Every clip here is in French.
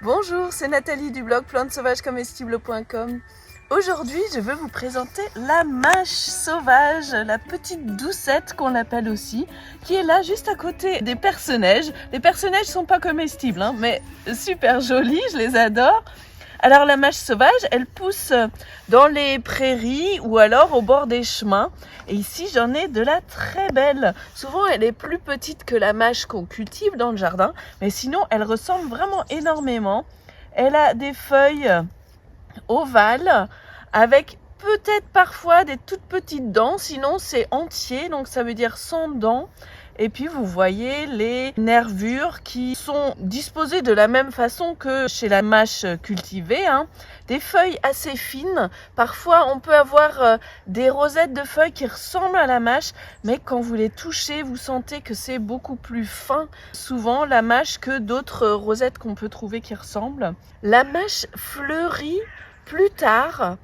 Bonjour, c'est Nathalie du blog plantesauvagescomestibles.com. Aujourd'hui, je veux vous présenter la mâche sauvage, la petite doucette qu'on l'appelle aussi, qui est là juste à côté des perce-neige. Les perce-neige sont pas comestibles, mais super jolis, je les adore. Alors la mâche sauvage, elle pousse dans les prairies ou alors au bord des chemins. Et ici, j'en ai de la très belle. Souvent, elle est plus petite que la mâche qu'on cultive dans le jardin, mais sinon, elle ressemble vraiment énormément. Elle a des feuilles ovales avec peut-être parfois des toutes petites dents, sinon c'est entier, donc ça veut dire sans dents. Et puis vous voyez les nervures qui sont disposées de la même façon que chez la mâche cultivée, Des feuilles assez fines. Parfois on peut avoir des rosettes de feuilles qui ressemblent à la mâche, mais quand vous les touchez, vous sentez que c'est beaucoup plus fin, souvent la mâche, que d'autres rosettes qu'on peut trouver qui ressemblent. La mâche fleurit plus tard.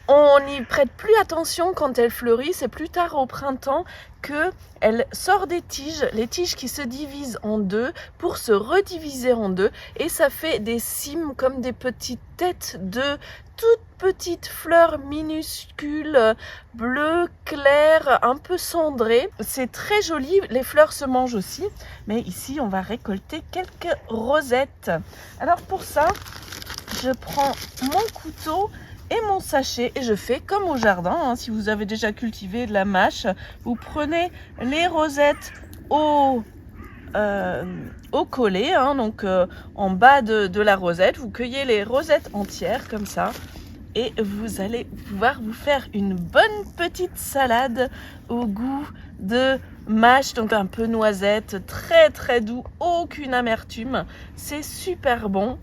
On n'y prête plus attention quand elle fleurit, c'est plus tard au printemps qu'elle sort des tiges, les tiges qui se divisent en deux pour se rediviser en deux, et ça fait des cimes comme des petites têtes de toutes petites fleurs minuscules, bleues, claires, un peu cendrées. C'est très joli, les fleurs se mangent aussi, mais ici on va récolter quelques rosettes. Alors pour ça, je prends mon couteau et mon sachet et je fais comme au jardin. Si vous avez déjà cultivé de la mâche, vous prenez les rosettes au collet, donc en bas de la rosette, vous cueillez les rosettes entières comme ça et vous allez pouvoir vous faire une bonne petite salade au goût de mâche, donc un peu noisette, très très doux, aucune amertume, c'est super bon.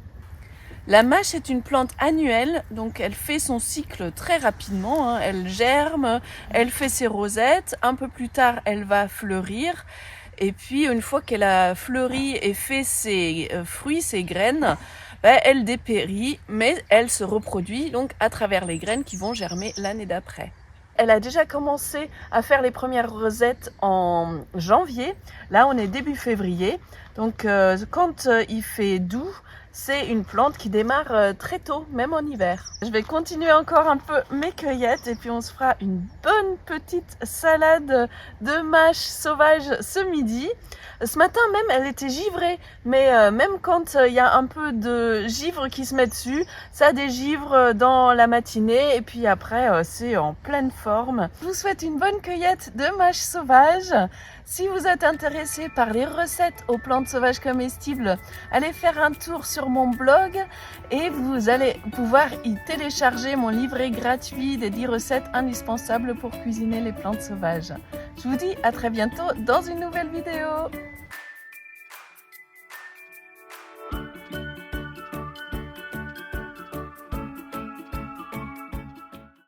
La mâche est une plante annuelle, donc elle fait son cycle très rapidement, Elle germe, elle fait ses rosettes, un peu plus tard elle va fleurir, et puis une fois qu'elle a fleuri et fait ses fruits, ses graines, elle dépérit, mais elle se reproduit donc à travers les graines qui vont germer l'année d'après. Elle a déjà commencé à faire les premières rosettes en janvier, là on est début février, donc quand il fait doux, c'est une plante qui démarre très tôt, même en hiver. Je vais continuer encore un peu mes cueillettes et puis on se fera une bonne petite salade de mâche sauvage ce midi. Ce matin même, elle était givrée, mais même quand il y a un peu de givre qui se met dessus, ça dégivre dans la matinée et puis après, c'est en pleine forme. Je vous souhaite une bonne cueillette de mâche sauvage. Si vous êtes intéressé par les recettes aux plantes sauvages comestibles, allez faire un tour sur mon blog et vous allez pouvoir y télécharger mon livret gratuit des 10 recettes indispensables pour cuisiner les plantes sauvages. Je vous dis à très bientôt dans une nouvelle vidéo.